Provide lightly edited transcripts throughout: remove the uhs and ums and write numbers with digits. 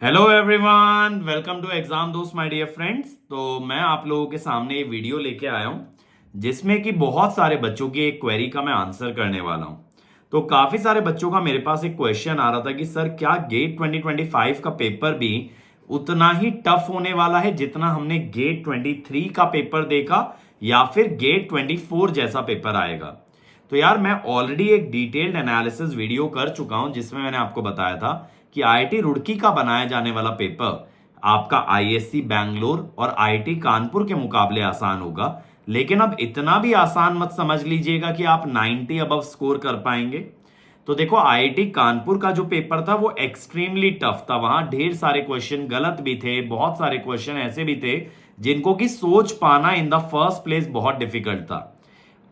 Hello everyone, welcome to exam Dost my dear friends. तो मैं आप लोगों के सामने ये वीडियो लेके आया हूं जिसमें कि बहुत सारे बच्चों की एक क्वेरी का मैं आंसर करने वाला हूं। तो काफी सारे बच्चों का मेरे पास एक क्वेश्चन आ रहा था कि सर क्या गेट 2025 का पेपर भी उतना ही टफ होने वाला है जितना हमने गेट 23 का पेपर देखा, या फिर गेट 24 जैसा पेपर आएगा। तो यार मैं ऑलरेडी एक डिटेल्ड एनालिसिस वीडियो कर चुका हूं जिसमें मैंने आपको बताया था कि आईआईटी रुड़की का बनाया जाने वाला पेपर आपका आईएससी बैंगलोर और आईआईटी कानपुर के मुकाबले आसान होगा। लेकिन अब इतना भी आसान मत समझ लीजिएगा कि आप 90 अबव स्कोर कर पाएंगे। तो देखो, आईआईटी कानपुर का जो पेपर था वो एक्सट्रीमली टफ था। वहां ढेर सारे क्वेश्चन गलत भी थे, बहुत सारे क्वेश्चन ऐसे भी थे जिनको कि सोच पाना इन द फर्स्ट प्लेस बहुत डिफिकल्ट था।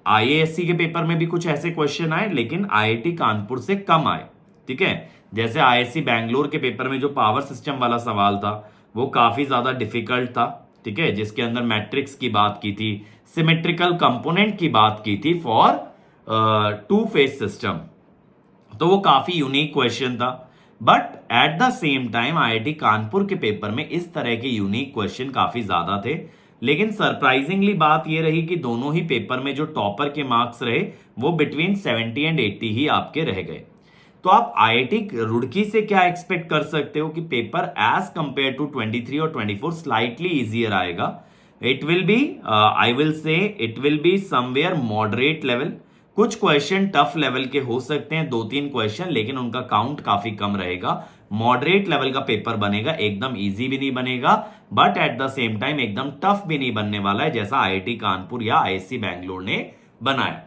आईएएससी के पेपर में भी कुछ ऐसे क्वेश्चन आए, लेकिन आईआईटी कानपुर से कम आए। ठीक है, जैसे आईआईएससी बैंगलोर के पेपर में जो पावर सिस्टम वाला सवाल था वो काफी ज्यादा डिफिकल्ट था। ठीक है, जिसके अंदर मैट्रिक्स की बात की थी, सिमेट्रिकल कंपोनेंट की बात की थी फॉर टू फेज सिस्टम। तो वो काफी यूनिक क्वेश्चन था। But at the same time IIT Kanpur के पेपर में इस तरह के यूनिक क्वेश्चन काफी ज्यादा थे। लेकिन सरप्राइजिंगली बात यह रही कि दोनों ही पेपर में जो टॉपर के मार्क्स रहे वो बिटवीन 70 एंड 80 ही आपके रह गए। तो आप आईआईटी रुड़की से क्या एक्सपेक्ट कर सकते हो कि पेपर एज कंपेयर टू 23 और 24 स्लाइटली इजियर आएगा। It will be, I will say it will be somewhere moderate level. कुछ क्वेश्चन टफ लेवल के हो सकते हैं, 2-3 क्वेश्चन, लेकिन उनका काउंट काफी कम रहेगा। मॉडरेट लेवल का पेपर बनेगा, एकदम इजी भी नहीं बनेगा but at the same time एकदम टफ भी नहीं बनने वाला है जैसा आईआईटी कानपुर या आईएससी बैंगलोर ने बनाया।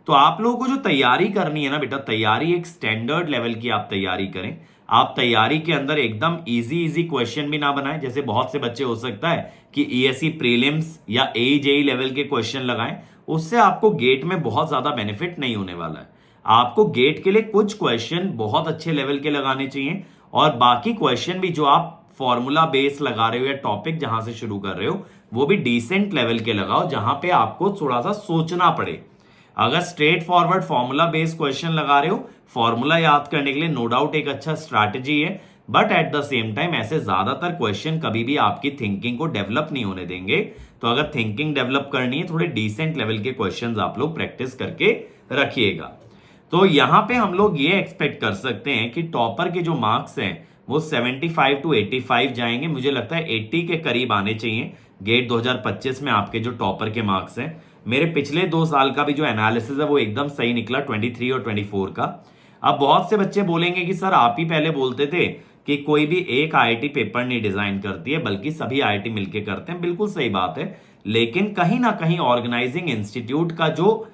तो आप लोगों को जो तैयारी करनी है ना बेटा, तैयारी एक स्टैंडर्ड लेवल की आप तैयारी करें। आप तैयारी के अंदर एकदम इजी इजी क्वेश्चन भी ना बनाएं। जैसे बहुत से बच्चे हो सकता है कि ईएससी प्रीलिम्स या एजेई लेवल के क्वेश्चन लगाएं, उससे आपको गेट में बहुत ज्यादा बेनिफिट नहीं होने वाला है। आपको गेट के लिए कुछ क्वेश्चन बहुत अच्छे लेवल के लगाने चाहिए और बाकी क्वेश्चन भी जो आप फॉर्मूला बेस लगा रहे हो या टॉपिक जहां से शुरू कर रहे हो वो भी डिसेंट लेवल के लगाओ, जहां पे आपको थोड़ा सा सोचना पड़े। अगर straight forward formula based question लगा रहे हो, फॉर्मूला याद करने के लिए नो डाउट एक अच्छा स्ट्रैटेजी है, but at the same time ऐसे ज्यादातर क्वेश्चन कभी भी आपकी थिंकिंग को डेवलप नहीं होने देंगे। तो अगर थिंकिंग डेवलप करनी है, थोड़े डिसेंट लेवल के क्वेश्चंस आप लोग प्रैक्टिस करके रखिएगा। तो यहां पे हम लोग ये एक्सपेक्ट कर सकते हैं कि टॉपर के जो मार्क्स हैं वो 75 टू 85 जाएंगे। मुझे लगता है 80 के करीब आने चाहिए गेट 2025 में आपके जो टॉपर के मार्क्स हैं। मेरे पिछले 2 साल का भी जो एनालिसिस है वो एकदम सही निकला 23 और 24 का। अब बहुत से बच्चे बोलेंगे कि सर आप ही पहले बोलते थे कि कोई भी एक आईआईटी पेपर नहीं डिजाइन करती है बल्कि सभी आईआईटी मिलकर करते हैं। बिल्कुल सही बात है, लेकिन कहीं ना कहीं ऑर्गेनाइजिंग इंस्टीट्यूट का जो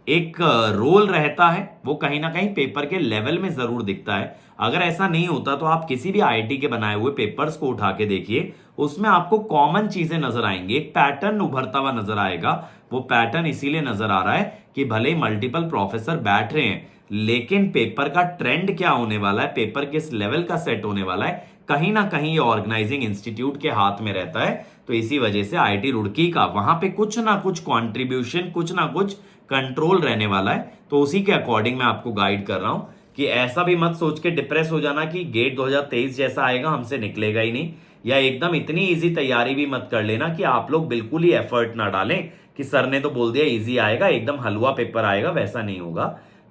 एक रोल रहता है वो कहीं ना कहीं पेपर के लेवल में जरूर दिखता है। अगर ऐसा नहीं होता तो आप किसी भी आईआईटी के बनाए हुए पेपर्स को उठा के देखिए, उसमें आपको कॉमन चीजें नजर आएंगी, एक पैटर्न उभरता हुआ नजर आएगा। वो पैटर्न इसीलिए नजर आ रहा है कि भले ही मल्टीपल प्रोफेसर बैठ रहे हैं, लेकिन पेपर का ट्रेंड क्या होने वाला है, पेपर किस लेवल का सेट होने वाला है, कहीं ना कहीं ये ऑर्गेनाइजिंग इंस्टीट्यूट के हाथ में रहता है। तो इसी वजह से आईआईटी रुड़की का वहां पे कुछ ना कुछ कॉन्ट्रीब्यूशन, कुछ ना कुछ कंट्रोल रहने वाला है। तो उसी के अकॉर्डिंग मैं आपको गाइड कर रहा हूं कि ऐसा भी मत सोच के डिप्रेस हो जाना कि गेट 2023 जैसा आएगा, हमसे निकलेगा ही नहीं, या एकदम इतनी इजी तैयारी भी मत कर लेना कि आप लोग बिल्कुल ही एफर्ट ना डालें कि सर ने तो बोल दिया इजी आएगा, एकदम हलवा पेपर आएगा। वैसा नहीं होगा।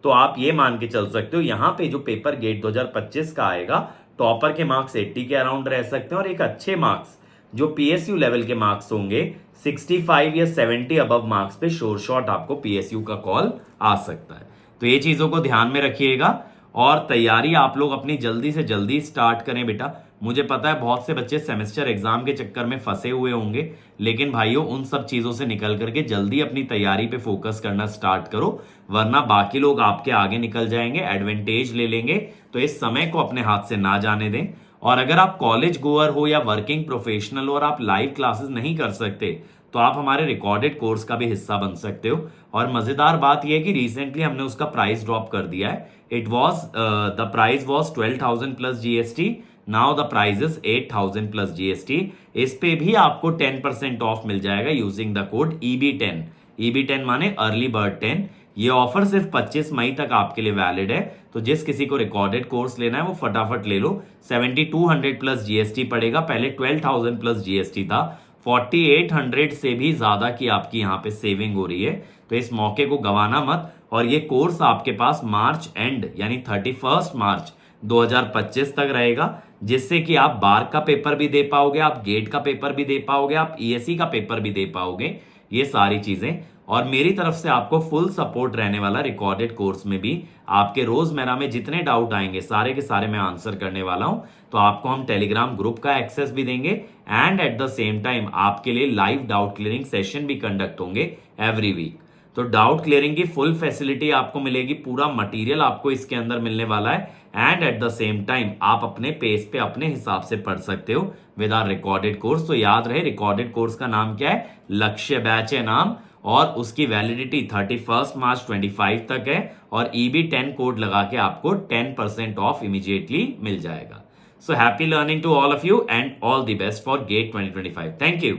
तो आप ये मान के चल सकते हो यहां पे जो पेपर गेट 2025 का आएगा, टॉपर के मार्क्स 80 के अराउंड रह सकते हैं और एक अच्छे मार्क्स जो पीएसयू लेवल के मार्क्स होंगे 65 या 70 अबव मार्क्स पे श्योर शॉट आपको पीएसयू का कॉल आ सकता है। तो ये चीजों को ध्यान में रखिएगा और तैयारी आप लोग अपनी जल्दी से जल्दी स्टार्ट करें बेटा। मुझे पता है बहुत से बच्चे सेमेस्टर एग्जाम के चक्कर में फंसे हुए होंगे, लेकिन भाइयों उन सब चीजों से निकल करके जल्दी अपनी तैयारी पे फोकस करना स्टार्ट करो, वरना बाकी लोग आपके आगे निकल जाएंगे, एडवांटेज ले लेंगे। तो इस समय को अपने हाथ से ना जाने दें। और अगर आप कॉलेज गोअर हो या वर्किंग प्रोफेशनल हो और आप लाइव क्लासेस नहीं कर सकते, तो आप हमारे रिकॉर्डेड कोर्स का भी हिस्सा बन सकते हो। और मजेदार बात यह है कि रिसेंटली हमने उसका प्राइस ड्रॉप कर दिया है। It was the price was 12,000 plus GST, now the price is 8,000 plus GST. इस पे भी आपको 10% ऑफ मिल जाएगा using the code EB10। EB10 माने अर्ली बर्ड 10। ये ऑफर सिर्फ 25 मई तक आपके लिए वैलिड है। तो जिस किसी को रिकॉर्डेड कोर्स लेना है वो फटाफट ले लो। 7200 प्लस जीएसटी पड़ेगा, पहले 12,000 प्लस जीएसटी था। 4800 से भी ज्यादा की आपकी यहाँ पे सेविंग हो रही है। तो इस मौके को गंवाना मत। और ये कोर्स आपके पास मार्च एंड यानी 31 मार्च 2025 तक रहेगा, जिससे कि आप बार का पेपर भी दे पाओगे, आप गेट का पेपर भी दे पाओगे, आप ईएससी का पेपर भी दे पाओगे, ये सारी चीजें। और मेरी तरफ से आपको फुल सपोर्ट रहने वाला रिकॉर्डेड कोर्स में भी। आपके रोजमर्रा में जितने डाउट आएंगे सारे के सारे मैं आंसर करने वाला हूं। तो आपको हम टेलीग्राम ग्रुप का एक्सेस भी देंगे and at the same time आपके लिए लाइव डाउट क्लियरिंग सेशन भी कंडक्ट होंगे एवरी वीक। तो डाउट क्लियरिंग की फुल फैसिलिटी आपको मिलेगी, पूरा मटेरियल आपको इसके अंदर मिलने वाला है and at the same time आप अपने पेस पे अपने हिसाब से पढ़ सकते हो विद आवर रिकॉर्डेड कोर्स। तो याद रहे रिकॉर्डेड कोर्स का नाम क्या है, लक्ष्य बैच है नाम, और उसकी वैलिडिटी 31 मार्च 25 तक है। और EB10 कोड लगा के आपको 10% ऑफ इमीडिएटली मिल जाएगा। So happy learning to all of you and all the best for GATE 2025। Thank you.